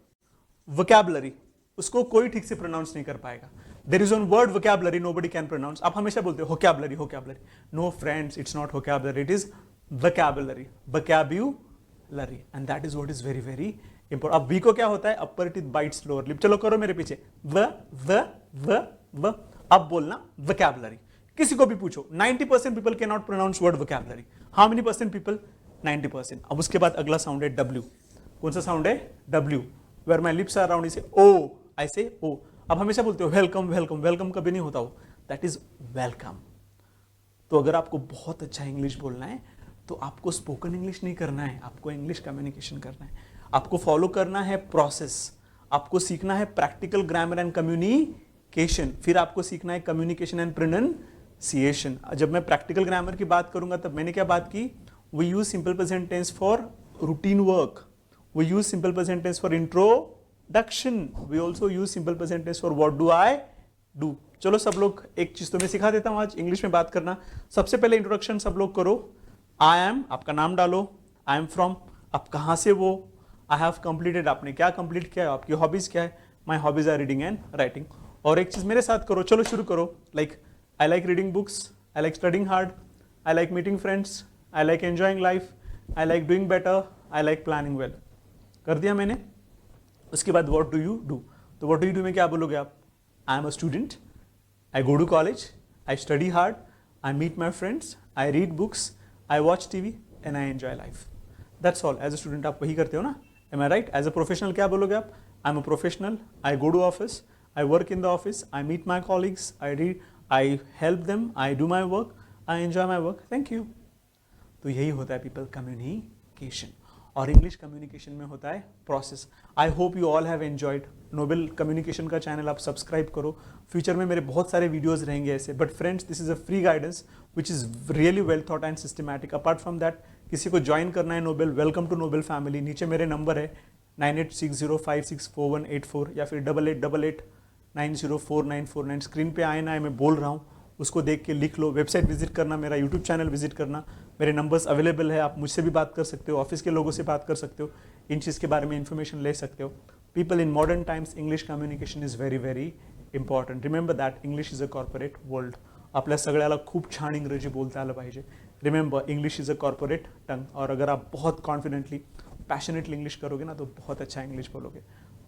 वोकैबुलरी, उसको कोई ठीक से प्रोनाउंस नहीं कर पाएगा। There is one word vocabulary nobody can pronounce. आप हमेशा बोलते हो vocabulary, vocabulary. No friends, it's not vocabulary, it is vocabulary, vocabulary, and that is what is very very important. अब वी को क्या होता है? Upper teeth bites lower lip. चलो करो मेरे पीछे, व व व व। अब बोलना वोकैबुलरी। किसी को भी पूछो, 90% people can not pronounce word vocabulary. How many percent people? 90%। अब उसके बाद अगला साउंड है डब्ल्यू। कौन सा साउंड है? W. Where my lips are around, इसे ओ, आई से ओ। अब हमेशा बोलते हो वेलकम वेलकम, वेलकम कभी नहीं होता हो, दैट इज वेलकम। तो अगर आपको बहुत अच्छा इंग्लिश बोलना है तो आपको स्पोकन इंग्लिश नहीं करना है, आपको इंग्लिश कम्युनिकेशन करना है। आपको फॉलो करना है प्रोसेस, आपको सीखना है प्रैक्टिकल ग्रामर एंड कम्युनिकेशन, फिर आपको सीखना है कम्युनिकेशन एंड प्रोनंसिएशन। जब मैं प्रैक्टिकल ग्रामर की बात करूंगा तब मैंने क्या बात की? We use simple present tense for routine work, we use simple present tense for introduction, we also use simple present tense for what do I do। चलो सब लोग, एक चीज तो मैं सिखा देता हूं आज इंग्लिश में बात करना। सबसे पहले इंट्रोडक्शन सब लोग करो। आई एम, आपका नाम डालो, आई एम फ्रॉम, आप कहां से वो, आई हैव कंप्लीटेड, आपने क्या कंप्लीट किया है, आपकी हॉबीज क्या है, my hobbies are reading and writing. और एक चीज मेरे साथ करो, चलो शुरू करो, like I like reading books, I like studying hard, I like meeting friends, I like enjoying life, I like doing better, I like planning well. कर दिया मैंने। उसके बाद व्हाट डू यू डू, तो व्हाट डू यू डू में क्या बोलोगे आप? I am a student, I go to college, I study hard, I meet my friends, I read books, I watch TV and I enjoy life. That's all. As a student आप वही करते हो ना, am I right? As a professional क्या बोलोगे आप? I am a professional, I go to office, I work in the office, I meet my colleagues, I read, I help them, I do my work, I enjoy my work, thank you. तो यही होता है people communication. और English communication में होता है process. I hope you all have enjoyed. Nobel communication का channel आप सब्सक्राइब करो, फ्यूचर में मेरे बहुत सारे वीडियोस रहेंगे ऐसे। But friends, this is a free guidance which is really well thought and systematic. Apart from that, किसी को ज्वाइन करना है Nobel, welcome to Nobel family. नीचे मेरे नंबर है 9860564184 या फिर 8888904949। स्क्रीन पे आए ना है, मैं बोल रहा हूँ, उसको देख के लिख लो। वेबसाइट विजिट करना, मेरा यूट्यूब चैनल विजिट करना, मेरे नंबर्स अवेलेबल है। आप मुझसे भी बात कर सकते हो, ऑफिस के लोगों से बात कर सकते हो, इन चीज़ के बारे में इन्फॉर्मेशन ले सकते हो। People in modern times, English communication is very very important. Remember that English is a corporate world. आपल्या सगळ्याला खूप छान इंग्रजी बोलता आलं पाहिजे। Remember, English is a corporate tongue. और अगर आप बहुत कॉन्फिडेंटली, पैशनेटली इंग्लिश करोगे ना तो बहुत अच्छा इंग्लिश बोलोगे।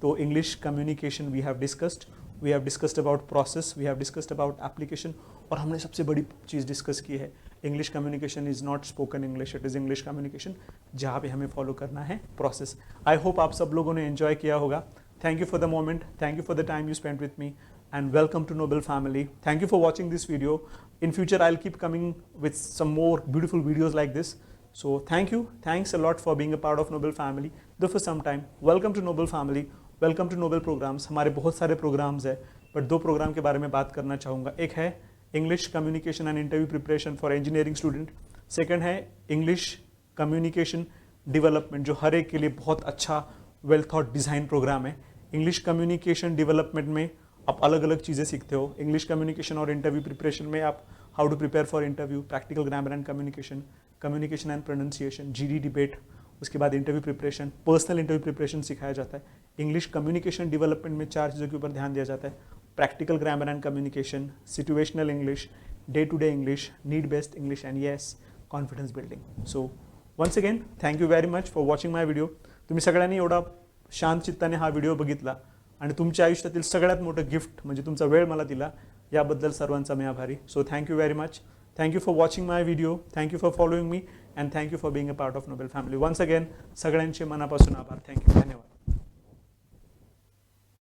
तो English communication we have discussed about process, we have discussed about application, और हमने सबसे बड़ी चीज़ डिस्कस की है, English communication is not spoken English, it is English communication, जहाँ पे हमें फॉलो करना है प्रोसेस। आई होप आप सब लोगों ने एंजॉय किया होगा। Thank you for the moment, thank you for the time you spend with me, and welcome to Nobel family. Thank you for watching this video. In future, I'll keep coming with some more beautiful videos like this. So thank you. Thanks a lot for being a part of Nobel family. Though for some time, welcome to Nobel family. Welcome to Nobel programs. हमारे बहुत सारे programs हैं, but दो program के बारे में बात करना चाहूँगा। एक है English communication and interview preparation for engineering student. Second है इंग्लिश कम्युनिकेशन डेवलपमेंट, जो हर एक के लिए बहुत अच्छा वेल थॉट डिज़ाइन प्रोग्राम है। इंग्लिश कम्युनिकेशन डेवलपमेंट में आप अलग अलग चीज़ें सीखते हो। इंग्लिश कम्युनिकेशन और इंटरव्यू प्रिपरेशन में आप how to prepare for interview, practical grammar and communication, communication and pronunciation, GD debate, उसके बाद interview preparation, personal interview preparation सिखाया जाता है। इंग्लिश कम्युनिकेशन डेवलपमेंट में 4 चीज़ों के ऊपर ध्यान दिया जाता है: practical grammar and communication, situational English, day to day English, need based English and yes confidence building. So once again thank you very much for watching my video. तुम्ही सगळ्यांनी एवढा शांत चित्ताने हा व्हिडिओ बघितला आणि तुमच्या आयुष्यातील सगळ्यात मोठं गिफ्ट म्हणजे तुमचा वेळ मला दिला, याबद्दल सर्वांचा मी आभारी। So thank you very much. Thank you for watching my video. Thank you for following me and thank you for being a part of Nobel family. Once again, सगळ्यांचे मनापासून आभार. Thank you. धन्यवाद.